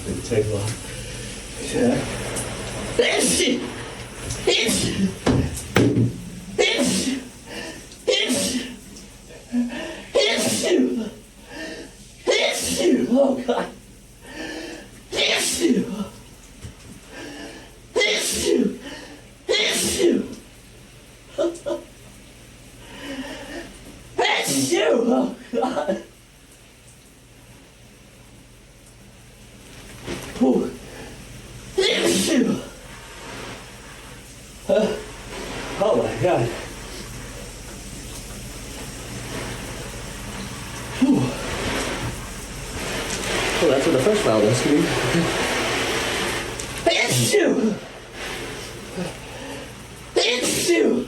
Didn't take long. Yeah. It's. Oh God. Issue. Oh God. Ooh. Issue. Oh my God. Whew. Well, that's what the first round was. Issue. Issue.